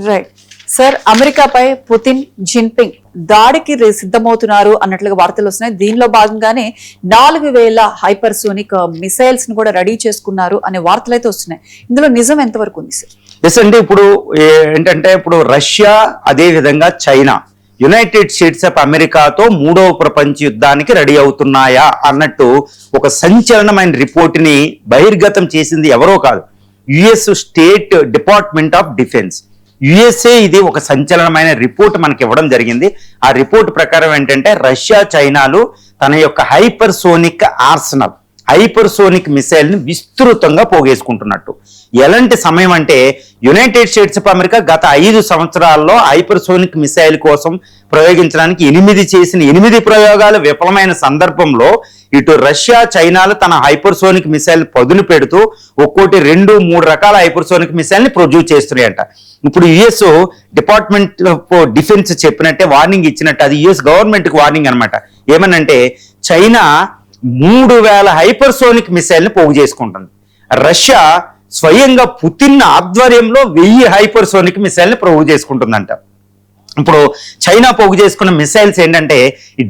Right sir, అమెరికాపై Putin, Jinping దాడికి సిద్ధమవుతున్నారు అన్నట్లుగా వార్తలు వస్తున్నాయి. దీనిలో భాగంగానే 4000 హైపర్సోనిక్ మిసైల్స్ ను కూడా రెడీ చేసుకున్నారు అనే వార్తలు అయితే వస్తున్నాయి. ఇందులో నిజం ఎంతవరకు ఉంది సార్? ఎస్ అండి, ఇప్పుడు ఏంటంటే ఇప్పుడు రష్యా, అదే విధంగా చైనా, యునైటెడ్ స్టేట్స్ ఆఫ్ అమెరికాతో 3వ ప్రపంచ యుద్ధానికి రెడీ అవుతున్నాయా అన్నట్టు ఒక సంచలనమైన రిపోర్ట్ ని బహిర్గతం చేసింది ఎవరో కాదు, US state department of defence. USA ఇది ఒక సంచలనమైన రిపోర్ట్ మనకి ఇవ్వడం జరిగింది. ఆ రిపోర్ట్ ప్రకారం ఏంటంటే రష్యా, చైనాలు తన యొక్క హైపర్సోనిక్ ఆర్సనల్, హైపర్సోనిక్ మిసైల్ ని విస్తృతంగా పోగేసుకుంటున్నట్టు. ఎలాంటి సమయం అంటే యునైటెడ్ స్టేట్స్ ఆఫ్ అమెరికా గత 5 సంవత్సరాల్లో హైపర్సోనిక్ మిసైల్ కోసం ప్రయోగించడానికి 8 ప్రయోగాలు విఫలమైన సందర్భంలో ఇటు రష్యా, చైనాలు తన హైపర్సోనిక్ మిసైల్ పదును పెడుతూ ఒక్కోటి 2-3 రకాల హైపర్సోనిక్ మిసైల్ ని ప్రొడ్యూస్ చేస్తున్నాయంట. ఇప్పుడు యుఎస్ డిపార్ట్మెంట్ ఆఫ్ డిఫెన్స్ చెప్పినట్టే వార్నింగ్ ఇచ్చినట్టు, అది యుఎస్ గవర్నమెంట్ కి వార్నింగ్ అనమాట. ఏమనంటే చైనా 3000 హైపర్సోనిక్ మిసైల్ ని పోగు చేసుకుంటుంది. రష్యా స్వయంగా పుతిన్ ఆధ్వర్యంలో 1000 హైపర్సోనిక్ మిసైల్ ని పోగు చేసుకుంటుందంట. ఇప్పుడు చైనా పోగు చేసుకున్న మిసైల్స్ ఏంటంటే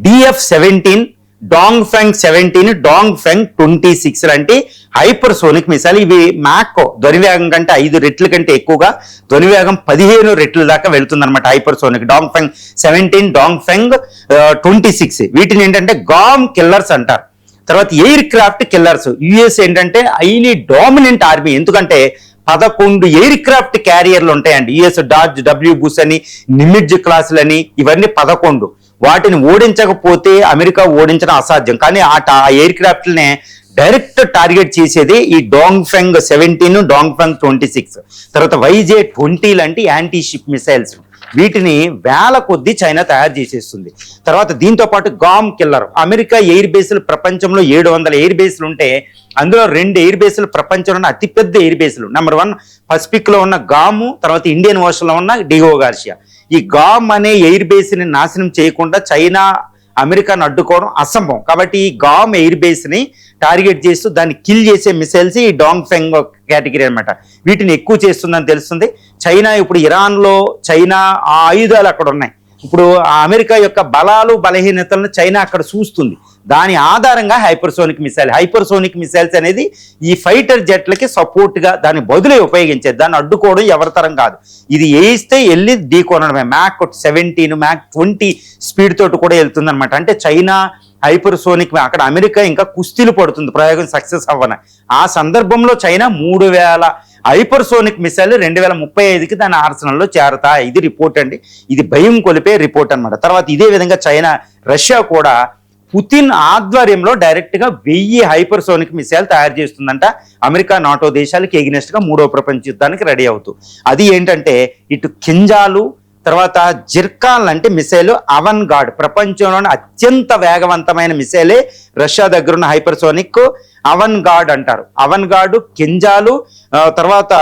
DF-17, డాంగ్ఫెంగ్ 17, డాంగ్ఫెంగ్ 26 లాంటి హైపర్సోనిక్ మిసైల్. ఇవి మ్యాక్ ధ్వనివేగం కంటే 5 రెట్ల కంటే ఎక్కువగా, ధ్వనివేగం 15 రెట్ల దాకా వెళుతుందన్నమాట డాంగ్ఫెంగ్ 17, డాంగ్ఫెంగ్ 26. వీటిని ఏంటంటే గామ్ కిల్లర్స్ అంటారు. తర్వాత ఎయిర్ క్రాఫ్ట్ కిల్లర్స్. యుఎస్ ఏంటంటే హైలీ డామినెంట్ ఆర్మీ, ఎందుకంటే 11 ఎయిర్ క్రాఫ్ట్ క్యారియర్లు ఉంటాయండి. యుఎస్ డాడ్జ్, డబ్ల్యూ బుష్ అని, నిమిట్జ్ క్లాసులని, ఇవన్నీ 11. వాటిని ఓడించకపోతే అమెరికా ఓడించడం అసాధ్యం. కానీ ఆ ఎయిర్ క్రాఫ్ట్లనే డైరెక్ట్ టార్గెట్ చేసేది ఈ డాంగ్ఫెంగ్ 17, డాంగ్ఫెంగ్ 26. తర్వాత YJ-20 లాంటి యాంటీ షిప్ మిసైల్స్. వీటిని వేల కొద్దీ చైనా తయారు చేసేస్తుంది. తర్వాత దీంతో పాటు గామ్ కిల్లర్. అమెరికా ఎయిర్ బేస్లు ప్రపంచంలో 700 ఎయిర్ బేస్లు ఉంటే అందులో 2 ఎయిర్ బేస్లు ప్రపంచంలో అతిపెద్ద ఎయిర్ బేస్లు. నెంబర్ 1 పసిఫిక్ లో ఉన్న గాము, తర్వాత ఇండియన్ ఓషన్ లో ఉన్న డిగో గార్షియా. ఈ గామ్ అనే ఎయిర్ బేస్ ని నాశనం చేయకుండా చైనా, అమెరికాను అడ్డుకోవడం అసంభవం. కాబట్టి ఈ గామ్ ఎయిర్ బేస్ ని టార్గెట్ చేస్తూ దాన్ని కిల్ చేసే మిసైల్స్ ఈ డాంగ్ఫెంగ్ కేటగిరీ అనమాట. వీటిని ఎక్కువ చేస్తుందని తెలుస్తుంది. చైనా ఇప్పుడు ఇరాన్లో చైనా ఆ ఆయుధాలు అక్కడ ఉన్నాయి. ఇప్పుడు ఆ అమెరికా యొక్క బలాలు, బలహీనతలను చైనా అక్కడ చూస్తుంది. దాని ఆధారంగా హైపర్సోనిక్ మిసైల్స్ అనేది ఈ ఫైటర్ జెట్లకి సపోర్ట్ గా దాని బదులే ఉపయోగించేది. దాన్ని అడ్డుకోవడం ఎవరితరం కాదు. ఇది వేయిస్తే వెళ్ళి ఢీకొనడమే. మ్యాక్ 17, మ్యాక్ 20 స్పీడ్ తోటి కూడా వెళ్తుంది అనమాట. అంటే చైనా హైపర్సోనిక్, అక్కడ అమెరికా ఇంకా కుస్తీలు పడుతుంది ప్రయోగం సక్సెస్ అవ్వని. ఆ సందర్భంలో చైనా 3000 హైపర్సోనిక్ మిసైల్ 2035కి దాని ఆర్సనల్లో చేరతాయి. ఇది రిపోర్ట్ అండి. ఇది భయం కొలిపే రిపోర్ట్ అనమాట. తర్వాత ఇదే విధంగా రష్యా కూడా పుతిన్ ఆధ్వర్యంలో డైరెక్ట్ గా 1000 హైపర్సోనిక్ మిసైల్ తయారు చేస్తుందంట. అమెరికా, నాటో దేశాలకు ఎగినెస్ట్ గా 3వ ప్రపంచ యుద్ధానికి రెడీ అవుతూ. అది ఏంటంటే ఇటు కింజాలు, తర్వాత జిర్కాన్ లాంటి మిసైల్, అవన్ గార్డ్, ప్రపంచంలోని అత్యంత వేగవంతమైన మిసైలే రష్యా దగ్గర ఉన్న హైపర్సోనిక్ అవన్ గార్డ్ అంటారు. అవన్ గార్డు, కింజాలు, తర్వాత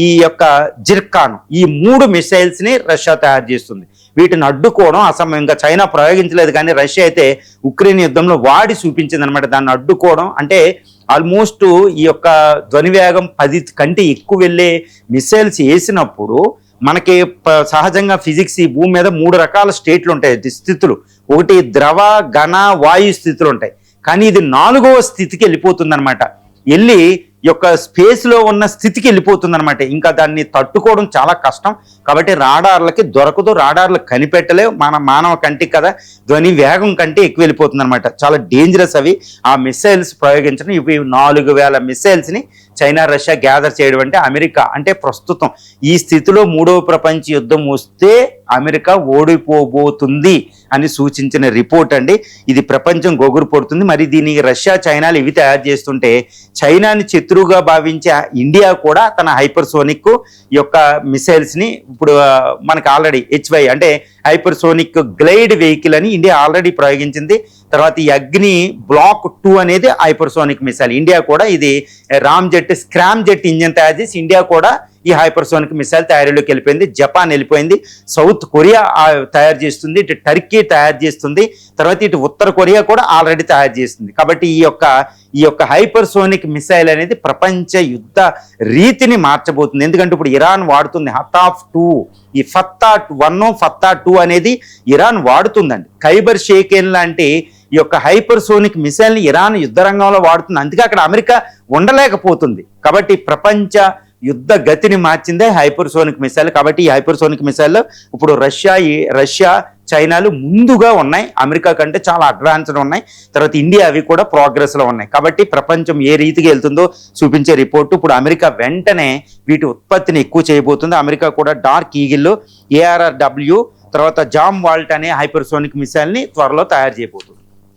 ఈ యొక్క జిర్కాన్, ఈ 3 మిసైల్స్ ని రష్యా తయారు చేస్తుంది. వీటిని అడ్డుకోవడం అసమయంగా చైనా ప్రయోగించలేదు, కానీ రష్యా అయితే ఉక్రెయిన్ యుద్ధంలో వాడి చూపించింది అనమాట. దాన్ని అడ్డుకోవడం అంటే ఆల్మోస్ట్ ఈ యొక్క ధ్వనివేగం 10 కంటే ఎక్కువ వెళ్ళే మిసైల్స్ వేసినప్పుడు మనకి సహజంగా ఫిజిక్స్, ఈ భూమి మీద 3 రకాల స్టేట్లు ఉంటాయి, స్థితులు. ఒకటి ద్రవ, ఘన, వాయు స్థితులు ఉంటాయి. కానీ ఇది 4వ స్థితికి వెళ్ళిపోతుంది అనమాట. వెళ్ళి యొక్క స్పేస్ లో ఉన్న స్థితికి వెళ్ళిపోతుంది అనమాట. ఇంకా దాన్ని తట్టుకోవడం చాలా కష్టం. కాబట్టి రాడార్లకి దొరకదు, రాడార్లు కనిపెట్టలేవు. మానవ కంటికి కదా ధ్వని వేగం కంటే ఎక్కువ వెళ్ళిపోతుంది అనమాట. చాలా డేంజరస్ అవి ఆ మిసైల్స్ ప్రయోగించడం. ఇవి 4000 మిసైల్స్ ని చైనా, రష్యా గ్యాదర్ చేయడం అంటే అమెరికా అంటే ప్రస్తుతం ఈ స్థితిలో 3వ ప్రపంచ యుద్ధం వస్తే అమెరికా ఓడిపోబోతుంది అని సూచించిన రిపోర్ట్ అండి. ఇది ప్రపంచం గొగురు పడుతుంది. మరి దీనికి రష్యా, చైనాలు ఇవి తయారు చేస్తుంటే చైనాని శత్రువుగా భావించే ఇండియా కూడా తన హైపర్సోనిక్ యొక్క మిసైల్స్ ని ఇప్పుడు మనకు ఆల్రెడీ HY అంటే హైపర్సోనిక్ గ్లైడ్ వెహికల్ అని ఇండియా ఆల్రెడీ ప్రయోగించింది. తర్వాత ఈ అగ్ని బ్లాక్ 2 అనేది హైపర్సోనిక్ మిసైల్. ఇండియా కూడా ఇది Ram jet, Scram jet engine తయారు చేసి ఇండియా కూడా ఈ హైపర్సోనిక్ మిసైల్ తయారీలోకి వెళ్ళిపోయింది. జపాన్ వెళ్ళిపోయింది, సౌత్ కొరియా తయారు చేస్తుంది, ఇటు టర్కీ తయారు చేస్తుంది, తర్వాత ఇటు ఉత్తర కొరియా కూడా ఆల్రెడీ తయారు చేస్తుంది. కాబట్టి ఈ యొక్క హైపర్సోనిక్ మిసైల్ అనేది ప్రపంచ యుద్ధ రీతిని మార్చబోతుంది. ఎందుకంటే ఇప్పుడు ఇరాన్ వాడుతుంది హతాఫ్ 2, ఈ ఫత్తా 1, ఫత్తా 2 అనేది ఇరాన్ వాడుతుందండి. ఖైబర్ షేకెన్ లాంటి ఈ యొక్క హైపర్సోనిక్ మిసైల్ని ఇరాన్ యుద్ధ రంగంలో వాడుతుంది. అందుకే అక్కడ అమెరికా ఉండలేకపోతుంది. కాబట్టి ప్రపంచ యుద్ధ గతిని మార్చిందే హైపర్సోనిక్ మిసైల్. కాబట్టి ఈ హైపర్సోనిక్ మిసైల్ ఇప్పుడు రష్యా చైనాలు ముందుగా ఉన్నాయి, అమెరికా కంటే చాలా అడ్వాన్స్డ్ ఉన్నాయి. తర్వాత ఇండియా అవి కూడా ప్రోగ్రెస్లో ఉన్నాయి. కాబట్టి ప్రపంచం ఏ రీతికి వెళ్తుందో చూపించే రిపోర్టు. ఇప్పుడు అమెరికా వెంటనే వీటి ఉత్పత్తిని ఎక్కువ చేయబోతుంది. అమెరికా కూడా డార్క్ ఈగిల్, ARRW, తర్వాత జామ్ వాల్ట్ అనే హైపర్సోనిక్ మిసైల్ని త్వరలో తయారు చేయబోతుంది.